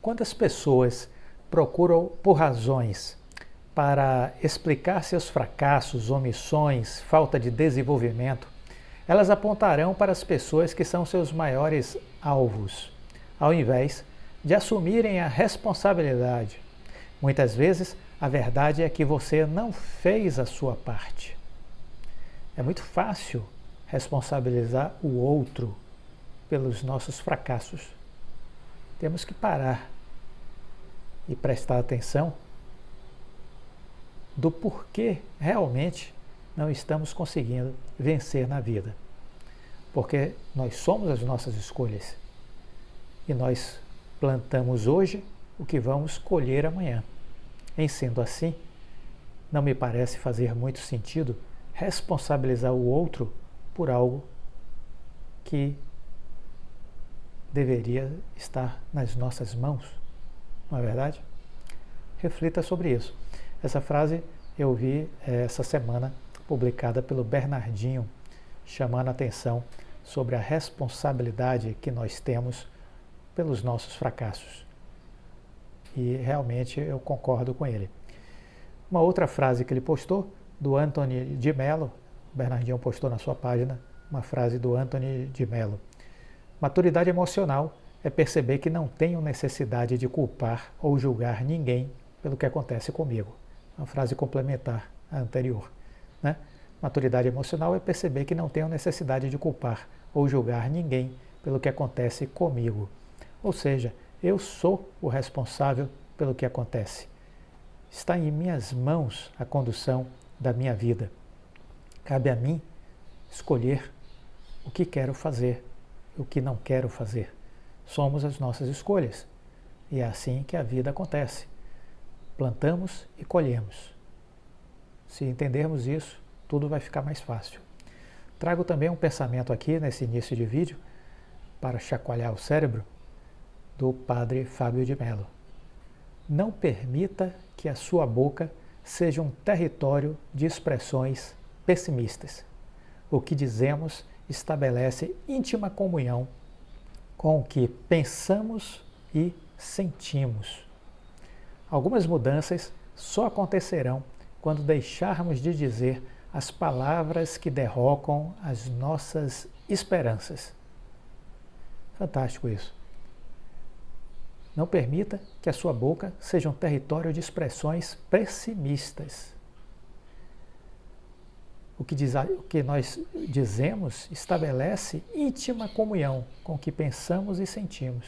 Quantas pessoas procuram por razões para explicar seus fracassos, omissões, falta de desenvolvimento, elas apontarão para as pessoas que são seus maiores alvos, ao invés de assumirem a responsabilidade. Muitas vezes, a verdade é que você não fez a sua parte. É muito fácil responsabilizar o outro pelos nossos fracassos. Temos que parar e prestar atenção do porquê realmente não estamos conseguindo vencer na vida. Porque nós somos as nossas escolhas e nós plantamos hoje o que vamos colher amanhã. Em sendo assim, não me parece fazer muito sentido responsabilizar o outro por algo que deveria estar nas nossas mãos, não é verdade? Reflita sobre isso. Essa frase eu vi essa semana publicada pelo Bernardinho, chamando a atenção sobre a responsabilidade que nós temos pelos nossos fracassos. E realmente eu concordo com ele. Uma outra frase que ele postou, do Anthony de Mello, o Bernardinho postou na sua página uma frase do Anthony de Mello. Maturidade emocional é perceber que não tenho necessidade de culpar ou julgar ninguém pelo que acontece comigo. Uma frase complementar à anterior, né? Maturidade emocional é perceber que não tenho necessidade de culpar ou julgar ninguém pelo que acontece comigo. Ou seja, eu sou o responsável pelo que acontece. Está em minhas mãos a condução da minha vida. Cabe a mim escolher o que quero fazer e o que não quero fazer. Somos as nossas escolhas. E é assim que a vida acontece. Plantamos e colhemos. Se entendermos isso, tudo vai ficar mais fácil. Trago também um pensamento aqui nesse início de vídeo, para chacoalhar o cérebro, do padre Fábio de Mello. Não permita que a sua boca seja um território de expressões pessimistas. O que dizemos estabelece íntima comunhão com o que pensamos e sentimos. Algumas mudanças só acontecerão quando deixarmos de dizer as palavras que derrocam as nossas esperanças. Fantástico isso. Não permita que a sua boca seja um território de expressões pessimistas. O que nós dizemos estabelece íntima comunhão com o que pensamos e sentimos.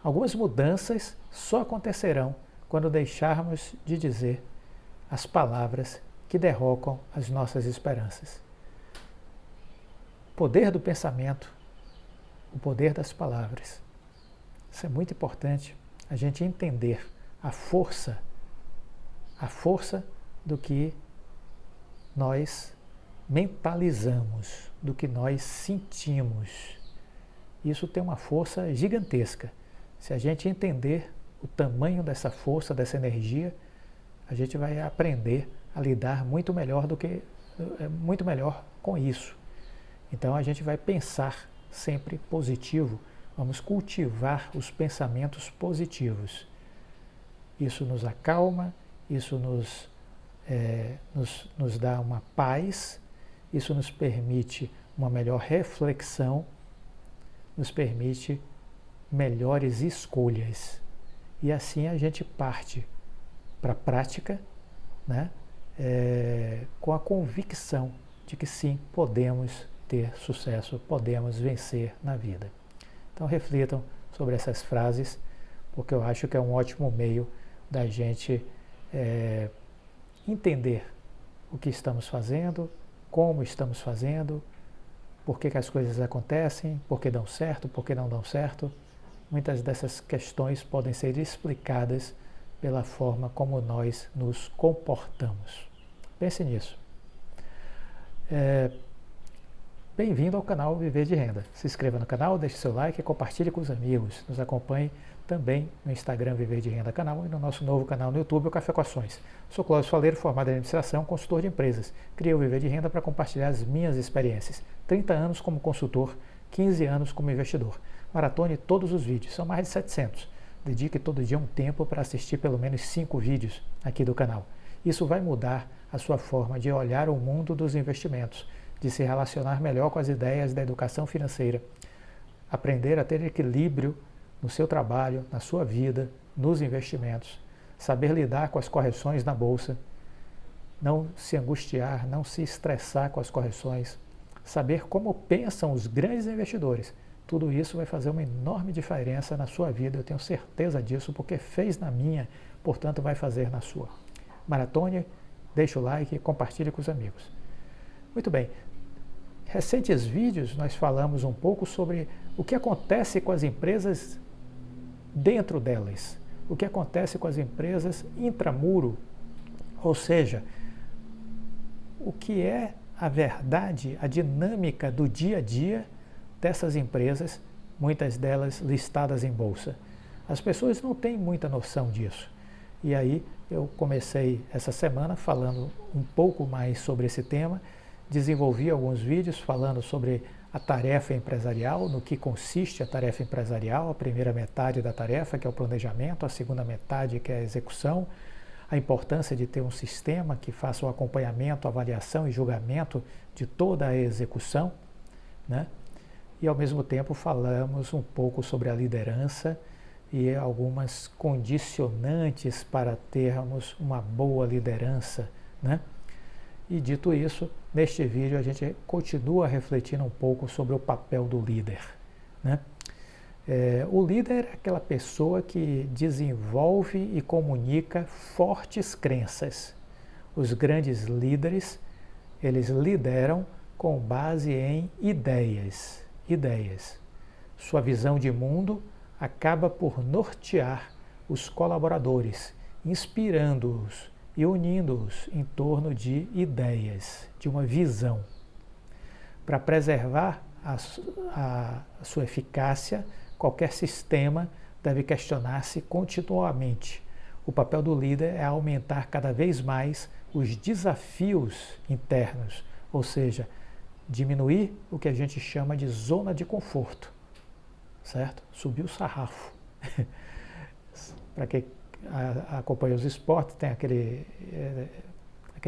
Algumas mudanças só acontecerão quando deixarmos de dizer as palavras que derrocam as nossas esperanças. O poder do pensamento, o poder das palavras. Isso é muito importante, a gente entender a força do que nós mentalizamos, do que nós sentimos. Isso tem uma força gigantesca. Se a gente entender o tamanho dessa força, dessa energia, a gente vai aprender a lidar muito melhor com isso. Então a gente vai pensar sempre positivo, vamos cultivar os pensamentos positivos. Isso nos acalma, isso nos dá uma paz, isso nos permite uma melhor reflexão, nos permite melhores escolhas. E assim a gente parte para a prática, né? Com a convicção de que sim, podemos ter sucesso, podemos vencer na vida. Então reflitam sobre essas frases, porque eu acho que é um ótimo meio da gente entender o que estamos fazendo, como estamos fazendo, por que as coisas acontecem, por que dão certo, por que não dão certo. Muitas dessas questões podem ser explicadas pela forma como nós nos comportamos. Pense nisso. Bem-vindo ao canal Viver de Renda. Se inscreva no canal, deixe seu like e compartilhe com os amigos. Nos acompanhe também no Instagram Viver de Renda Canal e no nosso novo canal no YouTube, o Café com Ações. Sou Cláudio Faleiro, formado em administração, consultor de empresas. Criei o Viver de Renda para compartilhar as minhas experiências. 30 anos como consultor, 15 anos como investidor. Maratone todos os vídeos, são mais de 700. Dedique todo dia um tempo para assistir pelo menos 5 vídeos aqui do canal. Isso vai mudar a sua forma de olhar o mundo dos investimentos, de se relacionar melhor com as ideias da educação financeira, aprender a ter equilíbrio no seu trabalho, na sua vida, nos investimentos, saber lidar com as correções na bolsa, não se angustiar, não se estressar com as correções, saber como pensam os grandes investidores. Tudo isso vai fazer uma enorme diferença na sua vida, eu tenho certeza disso, porque fez na minha, portanto vai fazer na sua. Maratone, deixa o like e compartilhe com os amigos. Muito bem, recentes vídeos nós falamos um pouco sobre o que acontece com as empresas dentro delas, o que acontece com as empresas intramuro, ou seja, o que é a verdade, a dinâmica do dia a dia dessas empresas, muitas delas listadas em bolsa. As pessoas não têm muita noção disso. E aí eu comecei essa semana falando um pouco mais sobre esse tema, desenvolvi alguns vídeos falando sobre a tarefa empresarial, no que consiste a tarefa empresarial, a primeira metade da tarefa, que é o planejamento, a segunda metade, que é a execução, a importância de ter um sistema que faça o acompanhamento, avaliação e julgamento de toda a execução, né? E ao mesmo tempo falamos um pouco sobre a liderança e algumas condicionantes para termos uma boa liderança, né? E dito isso, neste vídeo a gente continua refletindo um pouco sobre o papel do líder, né? O líder é aquela pessoa que desenvolve e comunica fortes crenças. Os grandes líderes, eles lideram com base em ideias. Sua visão de mundo acaba por nortear os colaboradores, inspirando-os e unindo-os em torno de ideias, de uma visão. Para preservar a sua eficácia, qualquer sistema deve questionar-se continuamente. O papel do líder é aumentar cada vez mais os desafios internos, ou seja, diminuir o que a gente chama de zona de conforto, certo? Subir o sarrafo. Para quem acompanha os esportes, tem aquele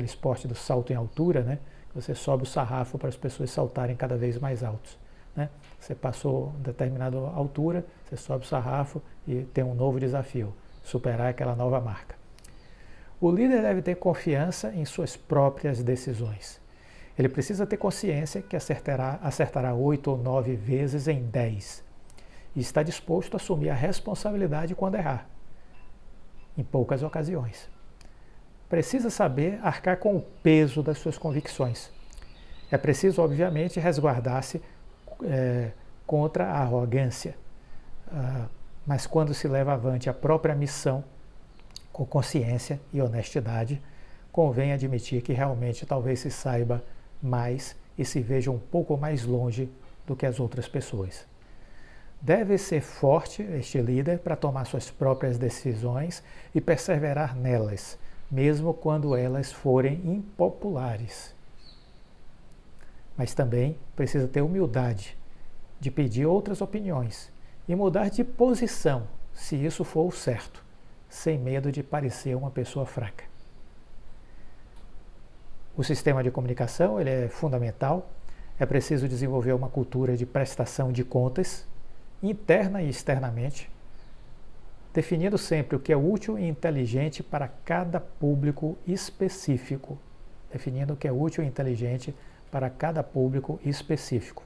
esporte do salto em altura, né? Você sobe o sarrafo para as pessoas saltarem cada vez mais altos, né? Você passou determinada altura, você sobe o sarrafo e tem um novo desafio, superar aquela nova marca. O líder deve ter confiança em suas próprias decisões. Ele precisa ter consciência que acertará 8 ou 9 vezes em 10 e está disposto a assumir a responsabilidade quando errar, em poucas ocasiões. Precisa saber arcar com o peso das suas convicções. É preciso, obviamente, resguardar-se contra a arrogância, mas quando se leva avante a própria missão com consciência e honestidade, convém admitir que realmente talvez se saiba mais e se veja um pouco mais longe do que as outras pessoas. Deve ser forte este líder para tomar suas próprias decisões e perseverar nelas, mesmo quando elas forem impopulares. Mas também precisa ter humildade de pedir outras opiniões e mudar de posição, se isso for o certo, sem medo de parecer uma pessoa fraca. O sistema de comunicação ele é fundamental, é preciso desenvolver uma cultura de prestação de contas, interna e externamente, definindo sempre o que é útil e inteligente para cada público específico. Definindo o que é útil e inteligente para cada público específico.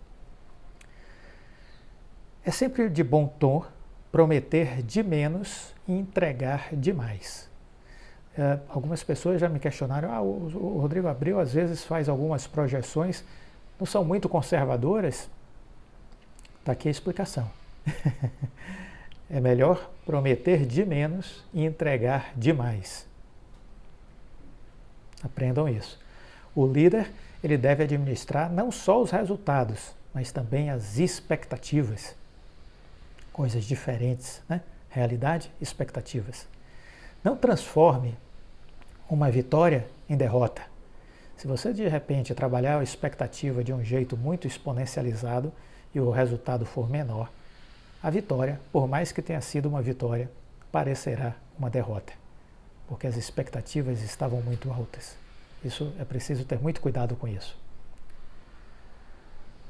É sempre de bom tom prometer de menos e entregar de mais. Algumas pessoas já me questionaram, o Rodrigo Abreu às vezes faz algumas projeções, não são muito conservadoras? Está aqui a explicação. É melhor prometer de menos e entregar de mais. Aprendam isso. O líder ele deve administrar não só os resultados, mas também as expectativas. Coisas diferentes, né? Realidade e expectativas. Não transforme uma vitória em derrota. Se você de repente trabalhar a expectativa de um jeito muito exponencializado e o resultado for menor, a vitória, por mais que tenha sido uma vitória, parecerá uma derrota, porque as expectativas estavam muito altas. Isso é preciso ter muito cuidado com isso.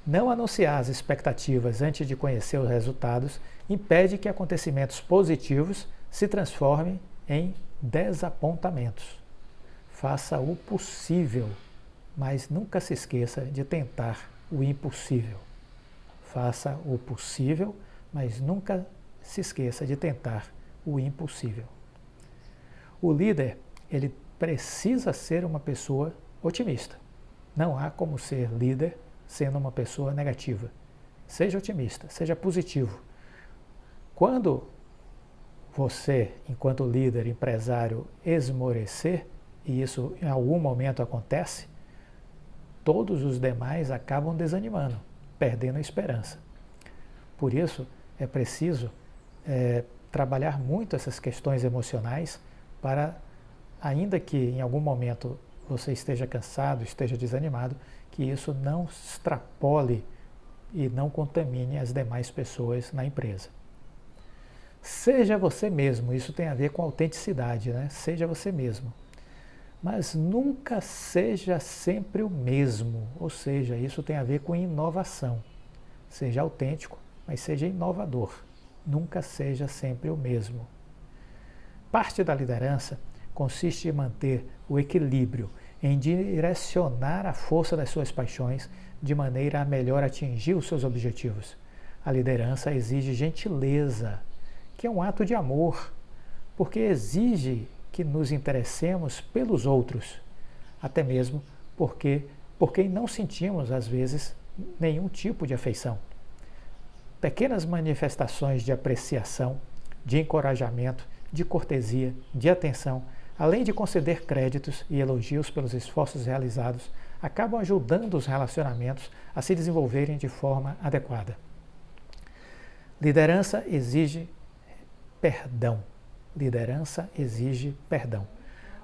Não anunciar as expectativas antes de conhecer os resultados impede que acontecimentos positivos se transformem em desapontamentos. Faça o possível, mas nunca se esqueça de tentar o impossível. Faça o possível, mas nunca se esqueça de tentar o impossível. O líder, ele precisa ser uma pessoa otimista. Não há como ser líder sendo uma pessoa negativa. Seja otimista, seja positivo. Quando você, enquanto líder, empresário, esmorecer, e isso em algum momento acontece, todos os demais acabam desanimando, perdendo a esperança. Por isso, é preciso trabalhar muito essas questões emocionais para, ainda que em algum momento você esteja cansado, esteja desanimado, que isso não extrapole e não contamine as demais pessoas na empresa. Seja você mesmo, isso tem a ver com autenticidade, né? Seja você mesmo. Mas nunca seja sempre o mesmo, ou seja, isso tem a ver com inovação. Seja autêntico, mas seja inovador. Nunca seja sempre o mesmo. Parte da liderança consiste em manter o equilíbrio, em direcionar a força das suas paixões de maneira a melhor atingir os seus objetivos. A liderança exige gentileza, que é um ato de amor, porque exige que nos interessemos pelos outros, até mesmo por quem não sentimos, às vezes, nenhum tipo de afeição. Pequenas manifestações de apreciação, de encorajamento, de cortesia, de atenção, além de conceder créditos e elogios pelos esforços realizados, acabam ajudando os relacionamentos a se desenvolverem de forma adequada. Liderança exige perdão. Liderança exige perdão.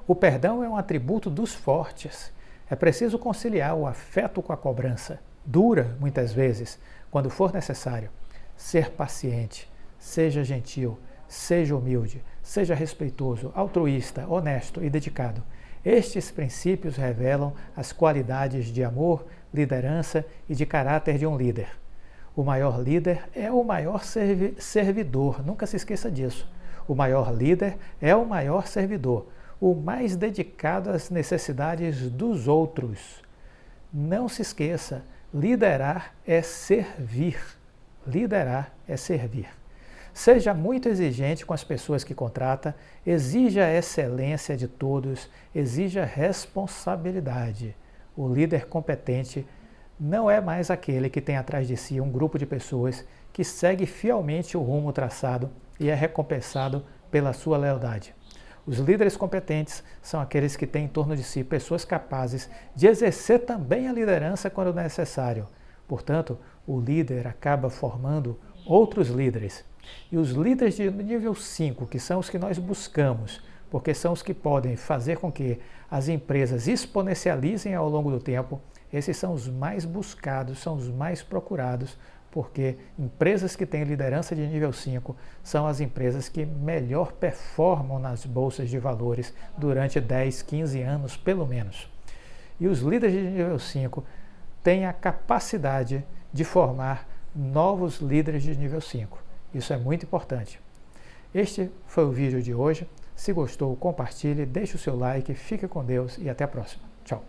O perdão é um atributo dos fortes. É preciso conciliar o afeto com a cobrança, dura muitas vezes, quando for necessário. Ser paciente, seja gentil, seja humilde, seja respeitoso, altruísta, honesto e dedicado. Estes princípios revelam as qualidades de amor, liderança e de caráter de um líder. O maior líder é o maior servidor, nunca se esqueça disso. O maior líder é o maior servidor, o mais dedicado às necessidades dos outros. Não se esqueça, liderar é servir. Liderar é servir. Seja muito exigente com as pessoas que contrata, exija a excelência de todos, exija responsabilidade. O líder competente não é mais aquele que tem atrás de si um grupo de pessoas que segue fielmente o rumo traçado e é recompensado pela sua lealdade. Os líderes competentes são aqueles que têm em torno de si pessoas capazes de exercer também a liderança quando necessário. Portanto, o líder acaba formando outros líderes. E os líderes de nível 5, que são os que nós buscamos, porque são os que podem fazer com que as empresas exponencializem ao longo do tempo, esses são os mais buscados, são os mais procurados, porque empresas que têm liderança de nível 5 são as empresas que melhor performam nas bolsas de valores durante 10, 15 anos, pelo menos. E os líderes de nível 5 têm a capacidade de formar novos líderes de nível 5. Isso é muito importante. Este foi o vídeo de hoje. Se gostou, compartilhe, deixe o seu like, fique com Deus e até a próxima. Tchau.